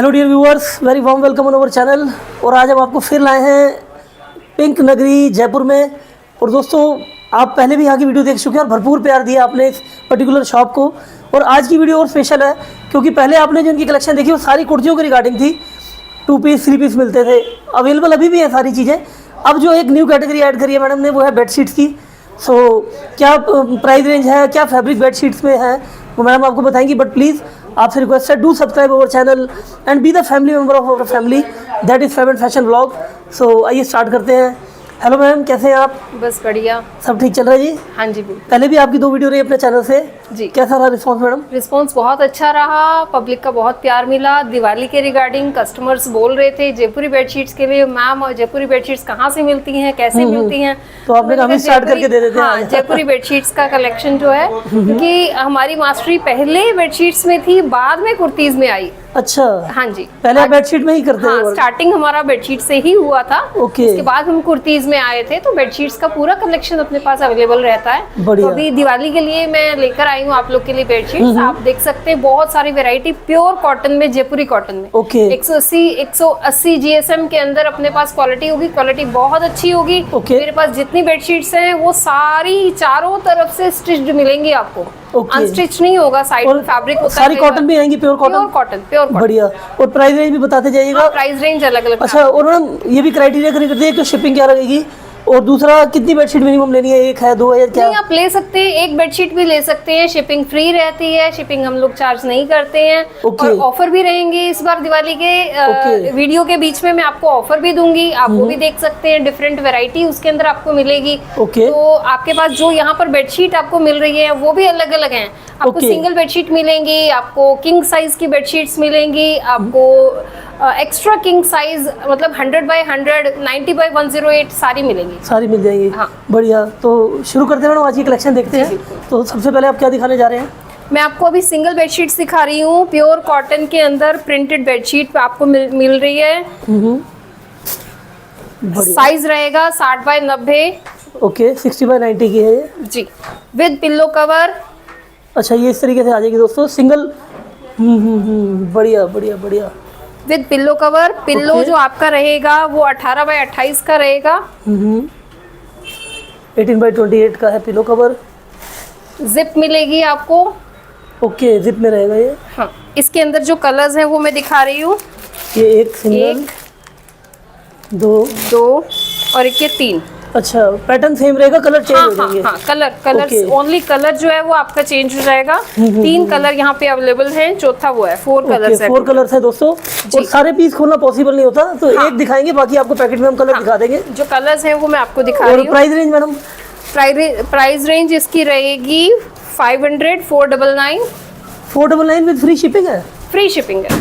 Hello dear viewers, very warm welcome on our channel. और आज हम आपको फिर लाए हैं पिंक नगरी जयपुर में। और दोस्तों, आप पहले भी यहाँ की वीडियो देख चुके हैं और भरपूर प्यार दिया आपने इस पर्टिकुलर शॉप को। और आज की वीडियो और स्पेशल है क्योंकि पहले आपने जो इनकी कलेक्शन देखी वो सारी कुर्तियों के रिगार्डिंग थी। 2 पीस 3 पीस मिलते थे, अवेलेबल अभी भी है सारी चीज़ें। अब जो एक न्यू कैटेगरी ऐड करी है मैडम ने वो है बेडशीट्स की। सो क्या प्राइस रेंज है, क्या फैब्रिक बेडशीट्स में है वो मैडम आपको बताएंगी। बट प्लीज़ आपसे रिक्वेस्ट है, do subscribe our channel and be the family member of our family, that is fame and fashion vlog. So आइए स्टार्ट करते हैं। हेलो मैम, कैसे हैं आप? बस बढ़िया, सब ठीक चल रहा है जी? हाँ जी बिल्कुल। पहले भी आपकी 2 वीडियो रही अपने चैनल से जी, कैसा रहा रिस्पॉन्स मैडम? रिस्पॉन्स बहुत अच्छा रहा, पब्लिक का बहुत प्यार मिला। दिवाली के रिगार्डिंग कस्टमर्स बोल रहे थे जयपुरी बेडशीट्स के लिए, मैम और जयपुरी बेडशीट्स कहाँ से मिलती हैं, कैसे मिलती हैं। तो आपने कहा स्टार्ट करके दे देते हैं। हाँ, जयपुरी बेडशीट्स का कलेक्शन जो है कि हमारी मास्टरी पहले बेडशीट्स में थी, बाद में कुर्तीज में आई। अच्छा, हाँ जी, पहले आप बेडशीट में ही करते हैं? हाँ, स्टार्टिंग हमारा बेडशीट से ही हुआ था। ओके। उसके बाद हम कुर्तीज में आए थे, तो बेडशीट्स का पूरा कलेक्शन अपने पास अवेलेबल रहता है। बढ़िया। तो अभी दिवाली के लिए मैं लेकर आई हूँ आप लोग के लिए बेडशीट्स। आप देख सकते हैं बहुत सारी वैरायटी प्योर कॉटन में, जयपुरी कॉटन में। ओके। 180 जीएसएम के अंदर अपने पास क्वालिटी होगी, क्वालिटी बहुत अच्छी होगी। ओके। मेरे पास जितनी बेडशीट्स हैं वो सारी चारों तरफ से स्टिच्ड मिलेंगी आपको। ओके। अनस्टिच नहीं होगा, साइड में फैब्रिक होता है। सारी कॉटन भी आएंगी, प्योर कॉटन? Pure cotton. बढ़िया। और प्राइस रेंज भी बताते जाइएगा। प्राइस रेंज अलग अलग। अच्छा, और मैडम ये भी क्राइटेरिया करनी करती है, एक तो शिपिंग क्या रहेगी और दूसरा कितनी बेडशीट मिनिमम लेनी है, 1 है 2 है क्या? नहीं, आप ले सकते हैं, एक बेडशीट भी ले सकते हैं, शिपिंग फ्री रहती है, शिपिंग हम लोग चार्ज नहीं करते हैं। ओके। और ऑफर भी रहेंगे इस बार दिवाली के ओके। वीडियो के बीच में मैं आपको ऑफर भी दूंगी, आप वो भी देख सकते हैं। डिफरेंट वैरायटी उसके अंदर आपको मिलेगी। ओके। तो आपके पास जो यहाँ पर बेडशीट आपको मिल रही है वो भी अलग अलग हैं। आपको ओके। सिंगल बेडशीट मिलेंगी, आपको किंग साइज की बेडशीट्स मिलेंगी, आपको एक्स्ट्रा किंग साइज मतलब 100 बाय 100, 90 बाय 108 सारी मिलेंगी। सारी मिल जाएंगी। हाँ। बढ़िया। तो शुरू करते हैं मैडम, आज की कलेक्शन देखते हैं। तो सबसे पहले आप क्या दिखाने जा रहे हैं? मैं आपको अभी सिंगल बेडशीट दिखा रही हूँ, प्योर कॉटन के अंदर प्रिंटेड बेडशीट आपको मिल रही है। साइज रहेगा 60 बाय 90। ओके, 60 बाय 90 की है ये जी, विद पिल्लो कवर। अच्छा, ये इस तरीके से आ जाएगी दोस्तों, सिंगल। बढ़िया बढ़िया बढ़िया। With pillow cover. पिल्लो जो आपका रहेगा वो 18 बाय 28 का रहेगा। 18 बाय 28 का है पिलो कवर। जिप मिलेगी आपको। ओके, जिप में रहेगा ये। हाँ, इसके अंदर जो कलर्स हैं वो मैं दिखा रही हूँ। ये एक सिंगल, 2 और एक ये 3। अच्छा, पैटर्न सेम रहेगा, कलर चेंज हो जाएंगे? हाँ, कलर Okay. ओनली कलर जो है वो आपका चेंज हो जाएगा। 3 कलर यहाँ पे अवेलेबल हैं, चौथा वो है। 4 कलर्स है। 4 कलर्स है दोस्तों। और सारे पीस खोलना पॉसिबल नहीं होता, तो हाँ। एक दिखाएंगे, बाकी आपको पैकेट में हम कलर दिखा देंगे। जो कलर्स हैं वो मैं आपको दिखा और रही हूँ। Price range madam? Price range इसकी रहेगी 500, 499। 499 विद फ्री शिपिंग है? फ्री शिपिंग है।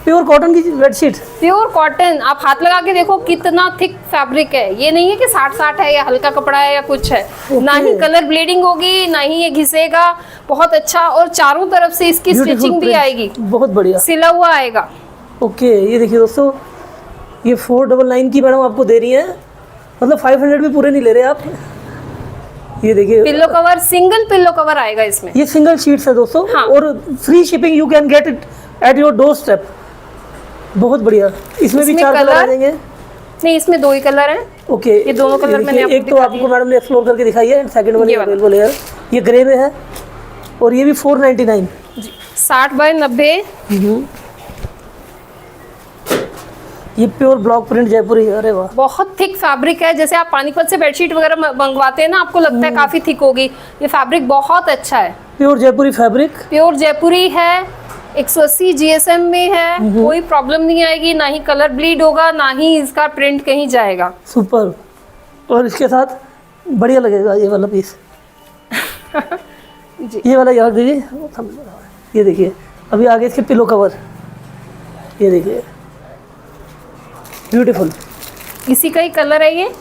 प्योर कॉटन की बेडशीट? Pure cotton. आप हाथ लगा के देखो कितना थिक फैब्रिक है। ये नहीं है कि 60 है या हल्का कपड़ा है या कुछ है। ना ही कलर ब्लीडिंग होगी, ना ही ये घिसेगा। बहुत अच्छा। और चारों तरफ से इसकी स्टिचिंग भी आएगी, बहुत बढ़िया, सिला हुआ आएगा। ओके। ये देखिए दोस्तों, ये 499 की मैडम आपको दे रही हैं, मतलब 500 भी पूरे नहीं ले रहे आप। ये देखिए, pillow cover, single pillow cover आएगा इसमें। ये सिंगल शीट्स है दोस्तों। हाँ। और free shipping, you can get it at your door step. बहुत बढ़िया। इसमें भी 4 कलर आ जाएंगे? नहीं, इसमें 2 ही कलर हैं। ओके, ये दोनों कलर मैंने आपको एक तो आपको मैडम ने एक्सप्लोर करके दिखाई है, सेकंड वन अवेलेबल है, ये ग्रे में है। और ये भी 499 जी, 60 बाय 90। ये प्योर ब्लॉक प्रिंट जयपुरी है। अरे वाह, बहुत थिक फैब्रिक है। जैसे आप पानीपत से बेडशीट वगैरह मंगवाते हैं ना, आपको लगता है काफी थिक होगी, ये फैब्रिक बहुत अच्छा है। प्योर जयपुरी फैब्रिक, प्योर जयपुरी है। 180 जीएसएम में है, कोई प्रॉब्लम नहीं आएगी, ना ही कलर ब्लीड होगा, ना ही इसका प्रिंट कहीं जाएगा। सुपर। और इसके साथ बढ़िया लगेगा ये वाला पीस। जी, ये वाला याद दीजिए। ये देखिए, अभी आगे इसके पिलो कवर, ये देखिए, ब्यूटीफुल। इसी का ही कलर है ये।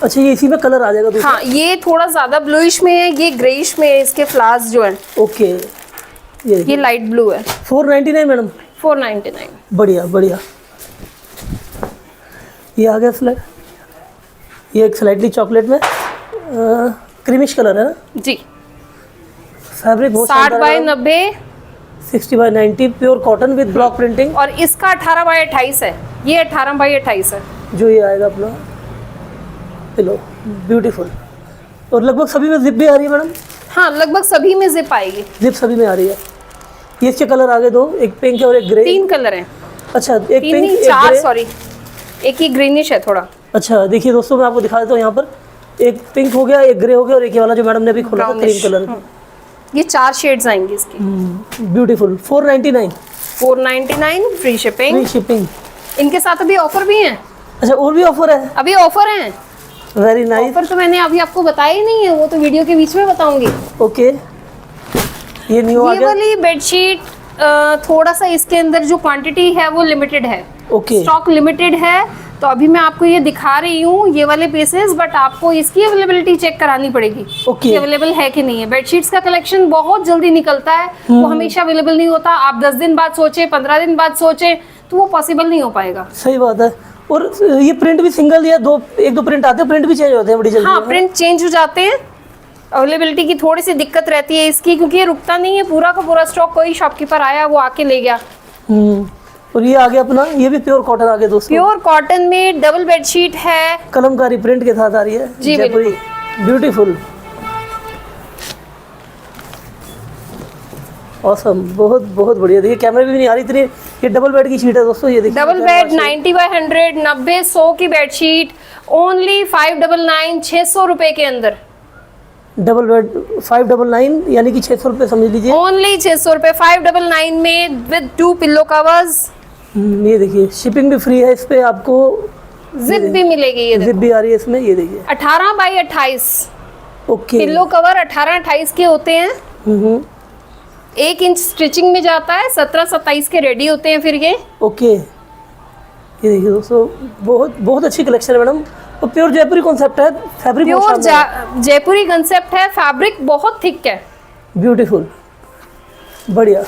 अच्छा, ये इसी में कलर आ जाएगा दूसरा? हाँ, ये थोड़ा ज्यादा ब्लूइश में है, ये ग्रेइश में है। इसके फ्लावर्स जो है ओके, ये लाइट ब्लू है। 499 मैडम? 499। बढ़िया बढ़िया। ये आ गया स्लाइड, ये एक स्लाइटली चॉकलेट में क्रीमिश कलर है ना जी। फैब्रिक? बहुत 60 by 90। 60x90 pure cotton with block printing. और इसका 18x28 है, ये 18x28 है। जो ये आएगा अपना पिलो, ब्यूटीफुल। और लगभग सभी में जिप भी आ रही है मैडम? हाँ, लगभग सभी में जिप आएगी। जिप सभी में आ रही है। ये इसके कलर आगे दो, एक पिंक है और एक ग्रे। 3 कलर हैं। अच्छा, एक तीन पिंक नहीं, एक 4 ग्रे। सॉरी, एक ही ग्रीनिश है थोड़ा। अच्छा देखिए दोस्तों, मैं आपको दिखा देता हूँ यहाँ पर एक पिंक हो गया, एक ग्रे हो गया और एक ये वाला जो मैडम ने अभी खोला था क्रीम कलर। ये 4 शेड्स आएंगी इसकी। Beautiful. 499 499 free shipping. Free shipping. इनके साथ अभी ऑफर भी है। अच्छा, और भी ऑफर है? अभी ऑफर है। Very nice. ऑफर तो मैंने अभी आपको बताया ही नहीं है, वो तो वीडियो के बीच में बताऊंगी। ओके, ये न्यू आ ये गया। वाली बेडशीट थोड़ा सा इसके अंदर जो क्वांटिटी है वो लिमिटेड है। ओके, स्टॉक लिमिटेड है, तो अभी मैं आपको ये दिखा रही हूँ ये वाले पीसेस, बट आपको इसकी अवेलेबिलिटी चेक करानी पड़ेगी ओके। कि अवेलेबल है कि नहीं है। बेडशीट्स का कलेक्शन बहुत जल्दी निकलता है, वो हमेशा अवेलेबल नहीं होता। आप 10 दिन बाद सोचे, 15 दिन बाद सोचे, तो वो पॉसिबल नहीं हो पाएगा। सही बात है। और ये प्रिंट भी सिंगल या एक दो प्रिंट आते हैं, प्रिंट भी चेंज होते हैं बड़ी जल्दी। हाँ, प्रिंट चेंज हो जाते हैं। अवेलेबिलिटी की थोड़ी सी दिक्कत रहती है इसकी, क्योंकि ये रुकता नहीं है। पूरा का पूरा स्टॉक कोई शॉपकीपर आया वो आके ले गया। और ये आ गया अपना, ये भी प्योर कॉटन आ गया दोस्तों। प्योर कॉटन में डबल बेडशीट है, कलमकारी प्रिंट के साथ आ रही है जी, जयपुरी। ब्यूटीफुल, ऑसम, बहुत बहुत बढ़िया। देखिए कैमरे में भी नहीं आ रही इतनी। ये डबल बेड की शीट है दोस्तों, ये देखिए। डबल बेड 90x100 90-100 की बेडशीट ओनली 599 600 रुपए के अंदर। डबल बेड 599 यानी कि 600 रुपये समझ लीजिए। ओनली 600 रुपए 599 में विद 2 पिल्लो कवर्स। ये देखिए, शिपिंग भी फ्री है इस पे आपको। जिप भी मिलेगी। ये जिप भी आ रही है इसमें, ये देखिए। 18x28 okay. पिल्लो कवर 18-28 के होते हैं। 1 इंच स्टिचिंग में जाता है, 17-27 के रेडी होते हैं फिर ये। ओके, ये देखिए दोस्तों, बहुत बहुत अच्छी कलेक्शन है मैडम। और प्योर जयपुरी कॉन्सेप्ट है, फैब्रिक प्योर जयपुरी कंसेप्ट है, फैब्रिक बहुत थिक है। ब्यूटीफुल, बढ़िया।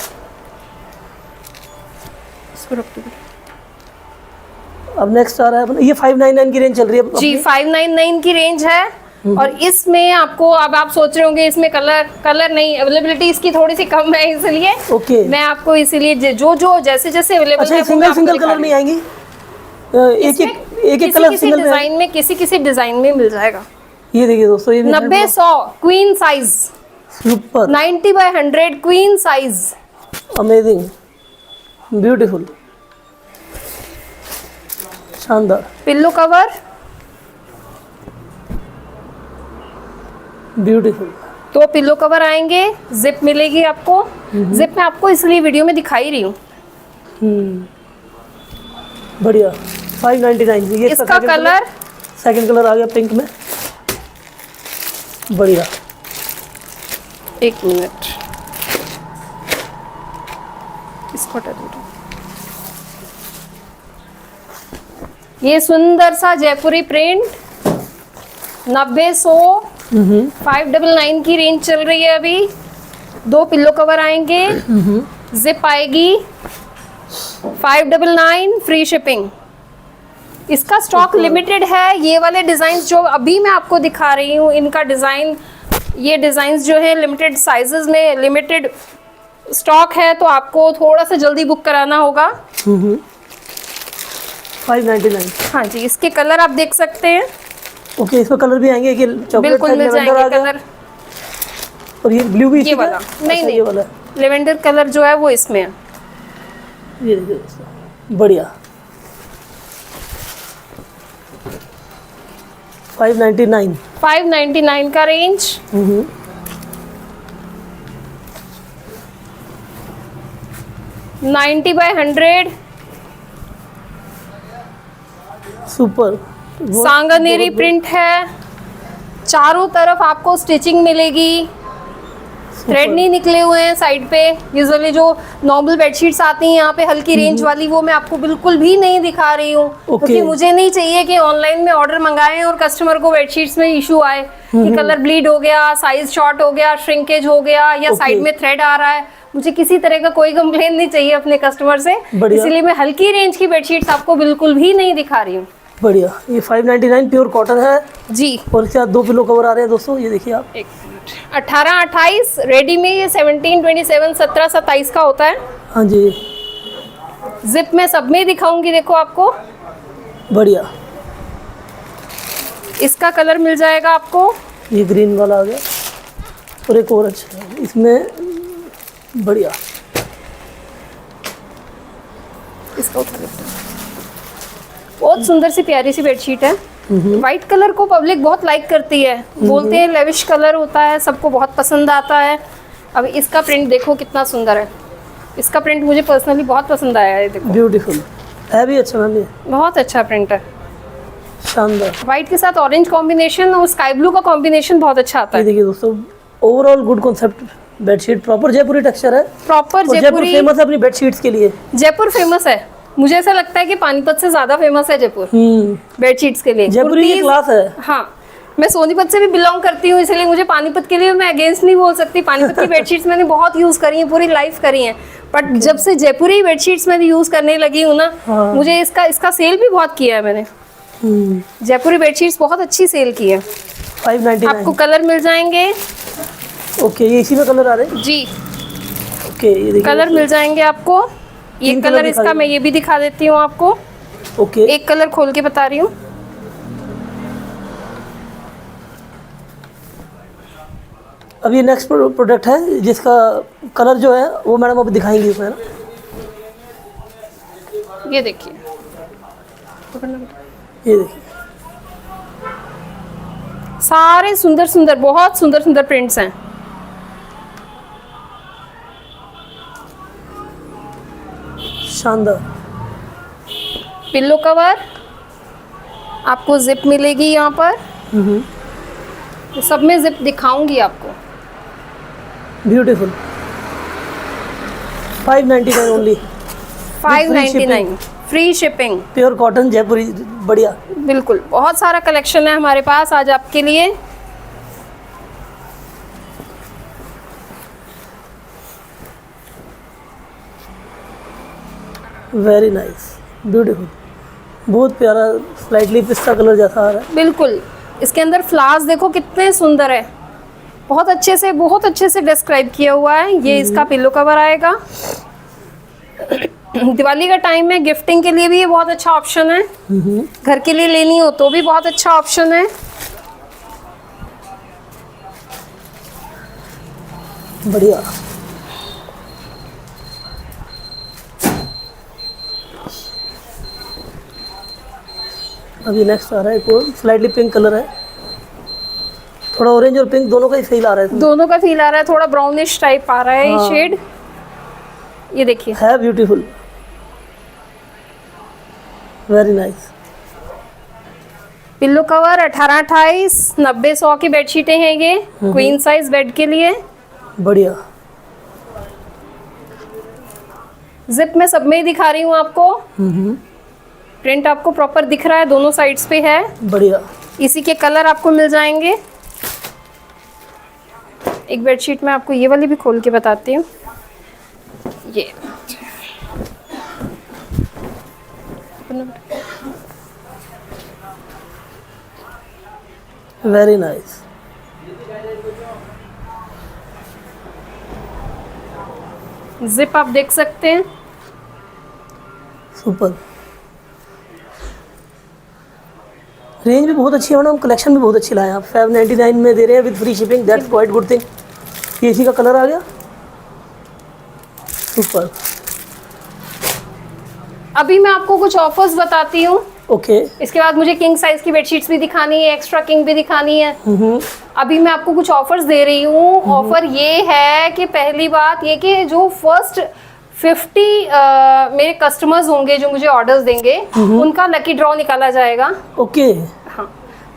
अब नेक्स्ट आ रहा है अपना, ये 599 की रेंज चल रही है जी, 599 की रेंज है। और इसमें आपको, अब आप सोच रहे होंगे इसमें कलर नहीं, अवेलेबिलिटी इसकी थोड़ी सी कम है, इसलिए ओके। मैं आपको इसीलिए जो जैसे अवेलेबल अच्छा, है सिंगल कलर में आएंगी? एक कलर सिंगल डिजाइन में, किसी डिजाइन में मिल जाएगा। ये देखिए दोस्तों, ये 90-100 queen size, super 90x100 queen size. Amazing, beautiful, शानदार। Pillow cover beautiful. 2 pillow cover आएंगे, जिप मिलेगी आपको। जिप मैं आपको इसलिए वीडियो में दिखाई रही हूँ। बढ़िया। 599। ये इसका कलर सेकंड कलर आ गया पिंक में, बढ़िया। 1 मिनट, इसको हटा दो। ये सुंदर सा जयपुरी प्रिंट 90-100 599 की रेंज चल रही है अभी। 2 पिल्लो कवर आएंगे, जिप आएगी, 599 फ्री शिपिंग। इसका स्टॉक लिमिटेड है। ये वाले डिजाइन जो अभी मैं आपको दिखा रही हूँ, इनका डिजाइन, ये डिजाइन जो है लिमिटेड साइजेस में, लिमिटेड स्टॉक है, तो आपको थोड़ा सा जल्दी बुक कराना होगा। 599। हाँ जी, इसके कलर आप देख सकते हैं। ओके, इसमें कलर भी आएंगे कि चॉकलेट बिल्कुल मिल जाएंगे कलर। और ये ब्लू भी ये वाला नहीं, ये वाला लेवेंडर कलर जो है वो इसमें है। ये देखिए दोस्तों, बढ़िया। 599 का range. 90x100 super. Sanganeri print है। चारों तरफ आपको स्टिचिंग मिलेगी, थ्रेड नहीं निकले हुए हैं साइड पे। यूजुअली जो नॉर्मल बेडशीट्स आती हैं यहाँ पे हल्की रेंज वाली, वो मैं आपको बिल्कुल भी नहीं दिखा रही हूँ, क्योंकि मुझे नहीं चाहिए कि ऑनलाइन में ऑर्डर मंगाएं और कस्टमर को बेडशीट्स में इशू आए कि कलर ब्लीड हो गया, साइज शॉर्ट हो गया, श्रिंकेज हो गया, या साइड में थ्रेड आ रहा है। मुझे किसी तरह का कोई कंप्लेन नहीं चाहिए अपने कस्टमर से, इसलिए मैं हल्की रेंज की बेडशीट्स आपको बिल्कुल भी नहीं दिखा रही हूँ। बढ़िया। ये 599 प्योर कॉटन है जी। और इसके साथ 2 पिलो कवर आ रहे हैं दोस्तों, ये देखिए आप। 1 मिनट, 18, 28 रेडी में ये 17, 27, 17, 27 का होता है। हाँ जी, जिप में सब में दिखाऊंगी, देखो आपको बढ़िया। इसका कलर मिल जाएगा आपको, ये ग्रीन वाला आ गया और एक और अच्छा है इसमें, बढ़िया। इसका उठा लेते हैं। बहुत सुंदर सी प्यारी सी बेडशीट है। व्हाइट कलर को पब्लिक बहुत लाइक करती है, बोलते हैं लेविश कलर होता है, सबको बहुत पसंद आता है। अब इसका प्रिंट देखो कितना सुंदर है, इसका प्रिंट मुझे पर्सनली बहुत पसंद आया है। देखो ब्यूटीफुल है भी, अच्छा मैम, ये बहुत अच्छा प्रिंट है। शानदार। व्हाइट के साथ ऑरेंज कॉम्बिनेशन और स्काई ब्लू का कॉम्बिनेशन बहुत अच्छा आता ये है। देखिए दोस्तों, overall good concept bedsheet, proper Jaipuri texture है। प्रॉपर और जयपुर जयपुरी, फेमस है अपनी बेडशीट्स के लिए। जयपुर फेमस है, मुझे ऐसा लगता है कि पानीपत से ज्यादा फेमस है जयपुर बेडशीट्स के लिए। जयपुरी की कुर्तीज- क्लास है। हाँ, मैं सोनीपत से भी बिलोंग करती हूँ, इसलिए मुझे पानीपत के लिए मैं अगेंस्ट नहीं बोल सकती। पानीपत की बेडशीट्स मैंने बहुत यूज करी हैं, पूरी लाइफ करी हैं, बट जब से जयपुरी बेडशीट्स मैंने यूज करने लगी हूँ ना, हाँ। मुझे इसका सेल भी बहुत किया है मैंने। जयपुरी बेडशीट्स बहुत अच्छी सेल की है। 599। आपको कलर मिल जाएंगे ओके, ये इसी में कलर आ रहे हैं। जी, ओके, ये देखिए कलर मिल जाएंगे आपको। ये तीन कलर कलर दिखा इसका मैं दीजिए। ये भी दिखा देती हूँ आपको, ओके। एक कलर खोल के बता रही हूँ। अब ये नेक्स्ट प्रोडक्ट है जिसका कलर जो है वो मैडम अब दिखाएंगी इसमें ना। ये देखिए, ये देखिए, सारे सुंदर सुंदर, बहुत सुंदर सुंदर प्रिंट्स हैं। शानदार। पिल्लो कवर, आपको जिप मिलेगी यहाँ पर, तो सब में जिप दिखाऊंगी आपको। Beautiful. 599 only. 599 free shipping. Pure cotton Jaipuri, बढ़िया। बिल्कुल, बहुत सारा कलेक्शन है हमारे पास आज आपके लिए। वेरी नाइस, ब्यूटीफुल, बहुत प्यारा, स्लाइटली पिस्ता कलर जैसा आ रहा है। बिल्कुल, इसके अंदर फ्लावर्स देखो कितने सुंदर है, बहुत अच्छे से डिस्क्राइब किया हुआ है। ये इसका पिल्लो कवर आएगा। दिवाली का टाइम है, गिफ्टिंग के लिए भी ये बहुत अच्छा ऑप्शन है। घर के लिए लेनी हो तो भी बहुत अच्छा ऑप्शन है। बढ़िया। अभी नेक्स्ट आ रहा है एक और स्लाइटली पिंक कलर है, थोड़ा ऑरेंज और पिंक दोनों का ही फील आ रहा है। दोनों का फील आ रहा है, थोड़ा ब्राउनिश टाइप आ रहा है ये हाँ। शेड। ये देखिए, है beautiful, very nice. Pillow cover 18, 28, 90, 100 की बेडशीटें हैं ये, क्वीन साइज बेड के लिए। बढ़िया। जिप में सब में ही दिखा रही हूँ आपको। प्रिंट आपको प्रॉपर दिख रहा है, दोनों साइड्स पे है। बढ़िया। इसी के कलर आपको मिल जाएंगे। एक बेडशीट में आपको ये वाली भी खोल के बताती हूँ। ये वेरी नाइस। जिप आप देख सकते हैं। सुपर। रेंज भी बहुत अच्छी है मैडम, कलेक्शन भी बहुत अच्छी लाए हैं आप। 599 में दे रहे हैं with free shipping, that's quite good thing. ये इसी का कलर आ गया, सुपर। अभी मैं आपको कुछ ऑफर्स बताती हूँ, ओके। इसके बाद मुझे किंग साइज की बेडशीट्स भी दिखानी है, एक्स्ट्रा किंग भी दिखानी है। अभी मैं आपको कुछ ऑफर्स दे रही हूँ। ऑफर ये है कि पहली बात ये कि जो फर्स्ट 50 मेरे कस्टमर्स होंगे जो मुझे ऑर्डर्स देंगे, उनका लकी ड्रॉ निकाला जाएगा। ओके। हाँ,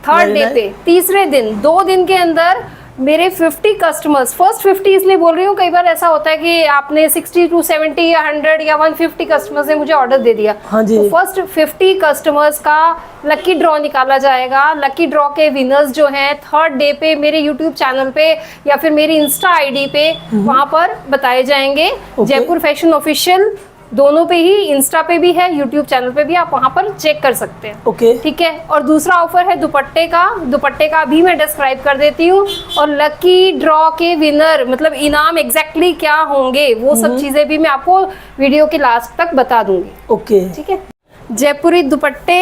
थर्ड डे पे, तीसरे दिन, 2 दिन के अंदर मेरे 50 कस्टमर्स, फर्स्ट 50 इसलिए बोल रही हूँ, कई बार ऐसा होता है कि आपने 60 to 70 या 100 या 150 कस्टमर्स ने मुझे ऑर्डर दे दिया। हाँ जी। तो फर्स्ट 50 कस्टमर्स का लकी ड्रॉ निकाला जाएगा। लकी ड्रॉ के विनर्स जो हैं थर्ड डे पे मेरे यूट्यूब चैनल पे या फिर मेरी इंस्टा आईडी पे वहां पर बताए जाएंगे। जयपुर फैशन ऑफिशियल दोनों पे ही, इंस्टा पे भी है, यूट्यूब चैनल पे भी, आप वहां पर चेक कर सकते हैं। ओके। ठीक है। और दूसरा ऑफर है दुपट्टे का। दुपट्टे का भी मैं डिस्क्राइब कर देती हूँ, और लकी ड्रॉ के विनर मतलब इनाम एग्जैक्टली क्या होंगे वो सब चीजें भी मैं आपको वीडियो के लास्ट तक बता दूंगी। ओके। ठीक है। जयपुरी दुपट्टे,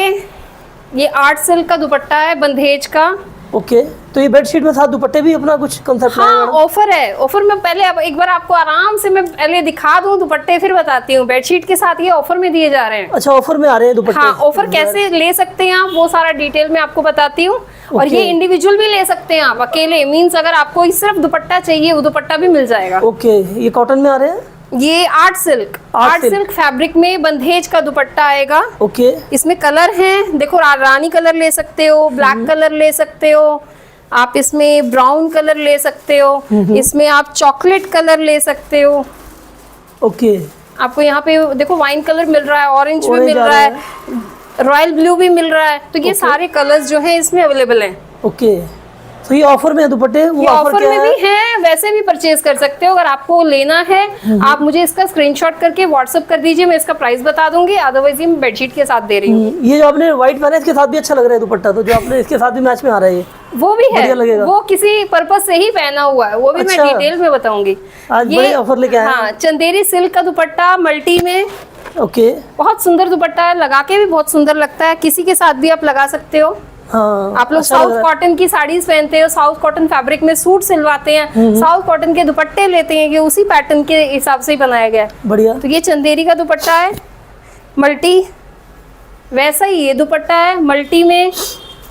ये आर्ट सिल्क का दुपट्टा है बंधेज का। ओके। तो ये बेडशीट में साथ दुपट्टे भी अपना कुछ कंसेप्ट है? हाँ, ऑफर है। ऑफर में पहले अब एक बार आपको आराम से मैं पहले दिखा दूं दुपट्टे, फिर बताती हूँ। बेडशीट के साथ ये ऑफर में दिए जा रहे हैं। अच्छा, ऑफर में आ रहे हैं दुपट्टे? हाँ, ऑफर कैसे ले सकते हैं आप वो सारा डिटेल में आपको बताती हूँ। और ये इंडिविजुअल भी ले सकते हैं आप अकेले, मीन्स अगर आपको सिर्फ दुपट्टा चाहिए वो दुपट्टा भी मिल जाएगा। ओके। ये कॉटन में आ रहे हैं? ये आर्ट सिल्क फैब्रिक में बंधेज का दुपट्टा आएगा। ओके। इसमें कलर हैं, देखो रानी कलर ले सकते हो, ब्लैक कलर ले सकते हो आप, इसमें ब्राउन कलर ले सकते हो, इसमें आप चॉकलेट कलर ले सकते हो। ओके। आपको यहाँ पे देखो वाइन कलर मिल रहा है, ऑरेंज भी मिल रहा है, रॉयल ब्लू भी मिल रहा है। तो ये सारे कलर्स जो हैं इसमें अवेलेबल हैं। ओके। तो ये ऑफर में है दुपट्टे? वो ऑफर में भी है, वैसे भी परचेज कर सकते हो। अगर आपको लेना है आप मुझे इसका स्क्रीनशॉट करके व्हाट्सएप कर दीजिए, मैं इसका प्राइस बता दूंगी। अदरवाइज ये मैं बेडशीट के साथ दे रही हूँ। ये जो आपने व्हाइट पहना है इसके साथ भी अच्छा लग रहा है दुपट्टा, तो जो आपने इसके साथ भी मैच में आ रहा है ये वो भी है, लगेगा। वो किसी पर्पस से ही पहना हुआ है, वो भी मैं डिटेल में बताऊंगी। आज बड़े ऑफर लेके आए हैं। हाँ, चंदेरी सिल्क का दुपट्टा मल्टी में। ओके। बहुत सुंदर दुपट्टा है, लगा के भी बहुत सुंदर लगता है, किसी के साथ भी आप लगा सकते हो। हाँ, आप लोग साउथ कॉटन की साड़ीज पहनते हो, साउथ कॉटन फैब्रिक में सूट सिलवाते हैं, साउथ कॉटन के दुपट्टे लेते हैं, ये उसी पैटर्न के हिसाब से ही बनाया गया है। बढ़िया। तो ये चंदेरी का दुपट्टा है मल्टी, वैसा ही ये दुपट्टा है मल्टी में।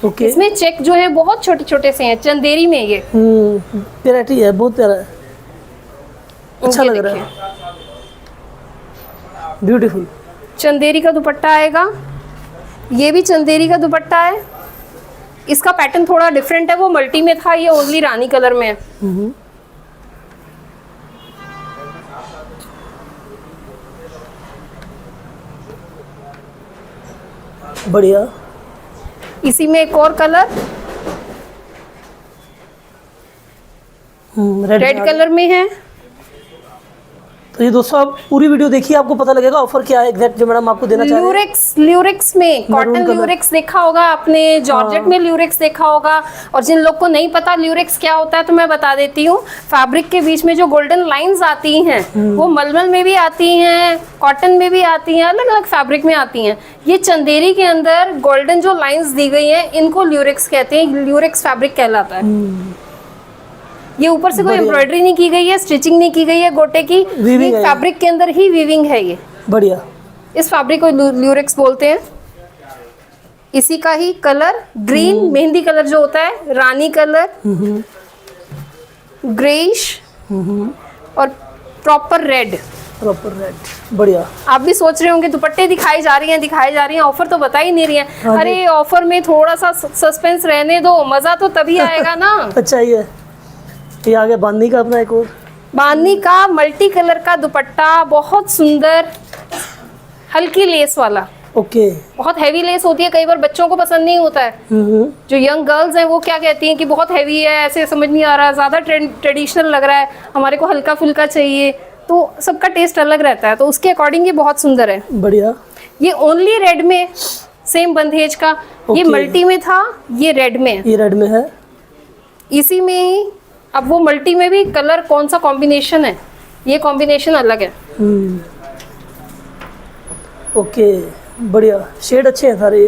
ओके। इसमें चेक जो है बहुत छोटे छोटे से हैं चंदेरी में। ये वैरायटी है, बहुत प्यारा है, अच्छा लग रहा है, ब्यूटीफुल। चंदेरी का दुपट्टा आएगा, ये भी चंदेरी का दुपट्टा है। इसका पैटर्न थोड़ा डिफरेंट है, वो मल्टी में था, ये ओनली रानी कलर में है। बढ़िया। इसी में एक और कलर रेड कलर में है। तो ये दोस्तों आप पूरी वीडियो देखिए, आपको पता लगेगा ऑफर क्या है एग्जैक्ट जो मैडम आपको देना चाह रहे हैं। ल्यूरेक्स में कॉटन ल्यूरेक्स देखा होगा आपने, जॉर्जेट में ल्यूरेक्स देखा होगा। और जिन लोग को नहीं पता ल्यूरेक्स क्या होता है तो मैं बता देती हूँ। फैब्रिक के बीच में जो गोल्डन लाइंस आती हैं वो मलमल में भी आती हैं, कॉटन में भी आती हैं, अलग अलग फैब्रिक में आती हैं। ये चंदेरी के अंदर गोल्डन जो लाइंस दी गई हैं इनको ल्यूरेक्स कहते हैं, ल्यूरेक्स फैब्रिक कहलाता है। ये ऊपर से कोई एम्ब्रॉयडरी नहीं की गई है, स्टिचिंग नहीं की गई है गोटे की, ये फैब्रिक के अंदर ही वीविंग है। ये बढ़िया, इस फैब्रिक को ल्यूरेक्स बोलते हैं। इसी का ही कलर ग्रीन मेहंदी कलर जो होता है, रानी कलर, ग्रेइश और प्रॉपर रेड। बढ़िया। आप भी सोच रहे होंगे दुपट्टे दिखाई जा रही हैं, ऑफर तो बता ही नहीं रही हैं। अरे ऑफर में थोड़ा सा सस्पेंस रहने दो, मजा तो तभी आएगा ना। अच्छा, ये आगे बांधनी का अपना एक और बांधनी का मल्टी कलर का दुपट्टा, बहुत सुंदर, हल्की लेस वाला। ओके। बहुत हैवी लेस होती है, कई बार बच्चों को पसंद नहीं होता है। जो यंग गर्ल्स हैं वो क्या कहती हैं कि बहुत हैवी है, ऐसे समझ नहीं आ रहा, ज्यादा ट्रेडिशनल लग रहा है, हमारे को हल्का फुल्का चाहिए। तो सबका टेस्ट अलग रहता है, तो उसके अकॉर्डिंग ये बहुत सुंदर है। बढ़िया। ये ओनली रेड में, सेम बंधेज का। ये मल्टी में था, ये रेड में, ये रेड में है। इसी में ही अब वो मल्टी में भी कलर कौन सा कॉम्बिनेशन है, ये कॉम्बिनेशन अलग है। ओके, बढ़िया, शेड अच्छे हैं सारे।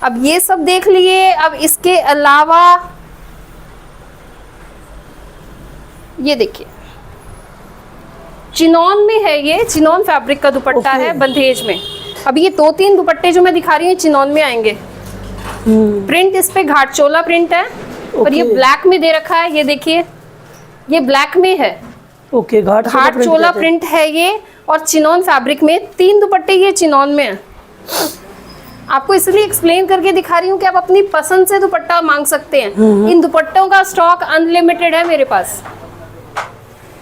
अब ये सब देख लिए। अब इसके अलावा ये देखिए, चिनॉन में है, ये चिनॉन फैब्रिक का दुपट्टा है बंधेज में। अब ये 2-3 दुपट्टे जो मैं दिखा रही हूँ चिनॉन में आएंगे। प्रिंट इस पे घाट चोला प्रिंट है, और ये ब्लैक में दे रखा है, ये देखिए ये ब्लैक में है। ओके, घाट चोला प्रिंट है ये, और चिनॉन फैब्रिक में 3 दुपट्टे ये चिनॉन में है। आपको इसलिए एक्सप्लेन करके दिखा रही हूँ कि आप अपनी पसंद से दुपट्टा मांग सकते हैं। इन दुपट्टों का स्टॉक अनलिमिटेड है मेरे पास,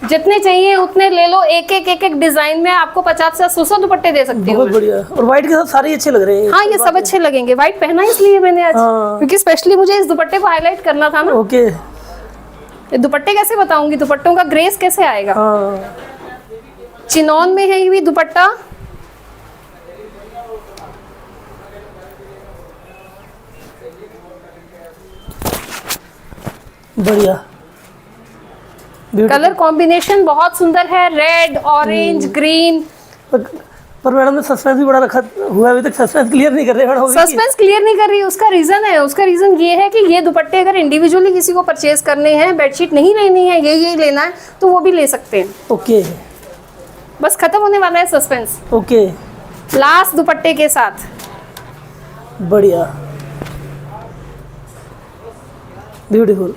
जितने चाहिए उतने ले लो। एक डिजाइन में आपको 50 से 100 दुपट्टे दे सकती हूँ। बहुत बढ़िया। और व्हाइट के साथ सारे अच्छे लग रहे हैं। हाँ, ये सब अच्छे लगेंगे। व्हाइट पहना इसलिए मैंने आज, क्योंकि स्पेशली मुझे इस दुपट्टे को हाईलाइट करना था ना। ओके। ये दुपट्टे कैसे बताऊंगी, दुपट्टों का ग्रेस कैसे आएगा। चिनॉन में है ये भी दुपट्टा, बढ़िया। कलर कॉम्बिनेशन बहुत सुंदर है, रेड, ऑरेंज, ग्रीन। पर मैडम ने सस्पेंस भी बड़ा रखा हुआ है, अभी तक सस्पेंस क्लियर नहीं कर रहे मैडम। सस्पेंस क्लियर नहीं कर रही, उसका रीजन है। उसका रीजन ये है कि ये दुपट्टे अगर इंडिविजुअली किसी को परचेज करने हैं, बेडशीट नहीं लेनी है, यही लेना है, तो वो भी ले सकते हैं। ओके, बस खत्म होने वाला है सस्पेंस। ओके, लास्ट दुपट्टे के साथ। बढ़िया, ब्यूटीफुल।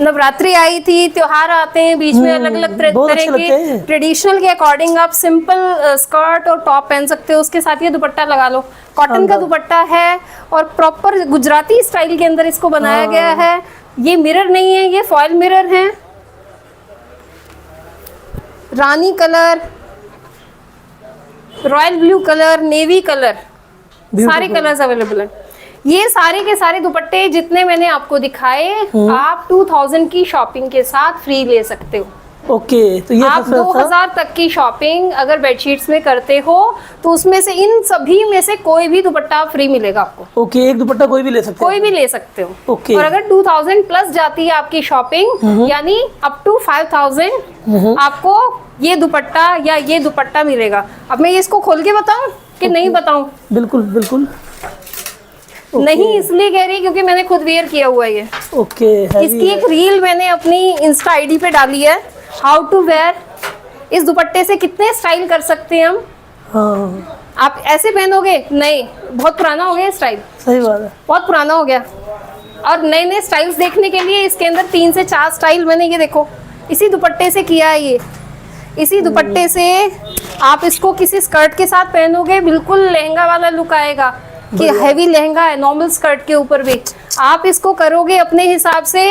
नवरात्रि आई थी, त्योहार आते हैं, बीच में अलग अलग बहुत तरह अच्छे लगते के हैं। ट्रेडिशनल के अकॉर्डिंग आप सिंपल स्कर्ट और टॉप पहन सकते हो, उसके साथ ये दुपट्टा लगा लो। कॉटन का दुपट्टा है और प्रॉपर गुजराती स्टाइल के अंदर इसको बनाया गया है। ये मिरर नहीं है, ये फॉयल मिरर है। रानी colour, royal blue colour, navy colour, सारे कलर्स अवेलेबल हैं। ये सारे के सारे दुपट्टे जितने मैंने आपको दिखाए, आप 2000 की शॉपिंग के साथ फ्री ले सकते हो। ओके, तो ये आप 2000 तक की शॉपिंग अगर बेडशीट्स में करते हो तो उसमें से इन सभी में से कोई भी दुपट्टा फ्री मिलेगा आपको। ओके, एक दुपट्टा कोई भी ले सकते हैं? कोई भी ले सकते हो। ओके। और अगर 2000 प्लस जाती है आपकी शॉपिंग, यानी अप टू 5000, आपको ये दुपट्टा या ये दुपट्टा मिलेगा। अब मैं इसको खोल के बताऊं कि नहीं बताऊं? बिल्कुल बिल्कुल। नहीं इसलिए कह रही क्योंकि मैंने खुद वेयर किया हुआ है ये। ओके, इसकी एक रील मैंने अपनी इंस्टा आईडी पे डाली है, हाउ टू वेयर। इस दुपट्टे से कितने स्टाइल कर सकते हैं हम। हाँ, आप ऐसे पहनोगे नहीं, बहुत पुराना हो गया स्टाइल, सही बात है। बहुत पुराना हो गया। और नए नए स्टाइल्स देखने के लिए इसके अंदर 3 से 4 स्टाइल मैंने ये देखो इसी दुपट्टे से किया है। ये इसी दुपट्टे से आप इसको किसी स्कर्ट के साथ पहनोगे, बिल्कुल लहंगा वाला लुक आएगा कि हैवी लहंगा है, नॉर्मल स्कर्ट के ऊपर भी आप इसको करोगे अपने हिसाब से,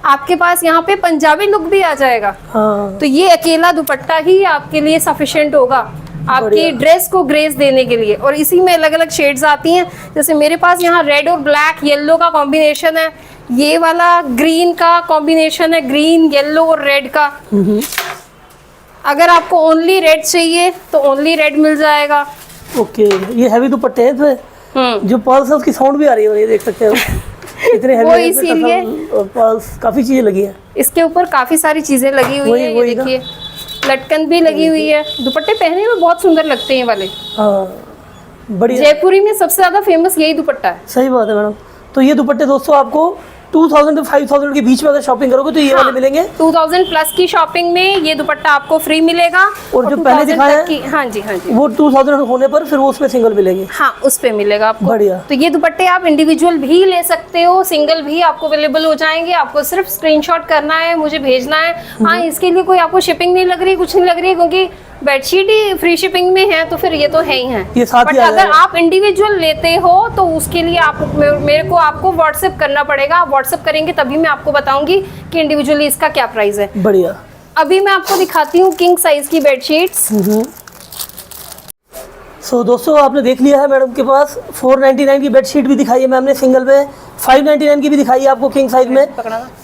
आपके पास यहाँ पे पंजाबी लुक भी आ जाएगा। हाँ, तो ये अकेला दुपट्टा ही आपके लिए सफिशिएंट होगा आपकी ड्रेस को ग्रेस देने के लिए। और इसी में अलग अलग शेड्स आती हैं, जैसे मेरे पास यहाँ रेड और ब्लैक येलो का कॉम्बिनेशन है, ये वाला ग्रीन का कॉम्बिनेशन है, ग्रीन येलो और रेड का। अगर आपको ओनली रेड चाहिए तो ओनली रेड मिल जाएगा। ओके, ये हैवी दुपट्टे हैं तो जो पर्ल्स है उसकी साउंड भी आ रही है, ये देख सकते हो इतने वो हैवी इसीलिए और पर्ल्स काफी चीजें लगी हैं। इसके ऊपर काफी सारी चीजें लगी हुई है। ये देखिए लटकन भी लगी हुई है। दुपट्टे पहनने में बहुत सुंदर लगते हैं ये वाले। हाँ, बढ़िया। जयपुरी में सबसे ज्यादा फेमस यही दुपट्टा है। सही बात है मैडम। तो ये दुपट्टे दोस्तों आपको 2000 से 5000 के बीच में अगर शॉपिंग करोगे तो ये वाले मिलेंगे। 2000 प्लस की शॉपिंग में ये दुपट्टा आपको फ्री मिलेगा। और जो पहले दिखाया है हाँ जी हाँ जी, वो 2000 होने पर फिर वो उसमें सिंगल मिलेंगे। हाँ उस पे मिलेगा आपको। बढ़िया। तो ये दुपट्टे आप इंडिविजुअल भी ले सकते हो, सिंगल भी आपको अवेलेबल हो जाएंगे। आपको सिर्फ स्क्रीनशॉट करना है, मुझे भेजना है। हाँ, इसके लिए कोई आपको शिपिंग नहीं लग रही, कुछ नहीं लग रही, क्योंकि बेडशीट ही फ्री शिपिंग में है तो फिर ये तो है ही है। ये साथ ही बट आ अगर जाएगा। आप इंडिविजुअल लेते हो तो उसके लिए आप मेरे को आपको व्हाट्सएप करना पड़ेगा। आप व्हाट्सएप करेंगे तभी मैं आपको बताऊंगी कि इंडिविजुअली इसका क्या प्राइस है। बढ़िया। अभी मैं आपको दिखाती हूँ किंग साइज की बेडशीट्स। सो दोस्तों आपने देख लिया है मैडम के पास 499 की बेडशीट भी दिखाई है मैम ने सिंगल में, 599 की भी दिखाई है आपको किंग साइज में।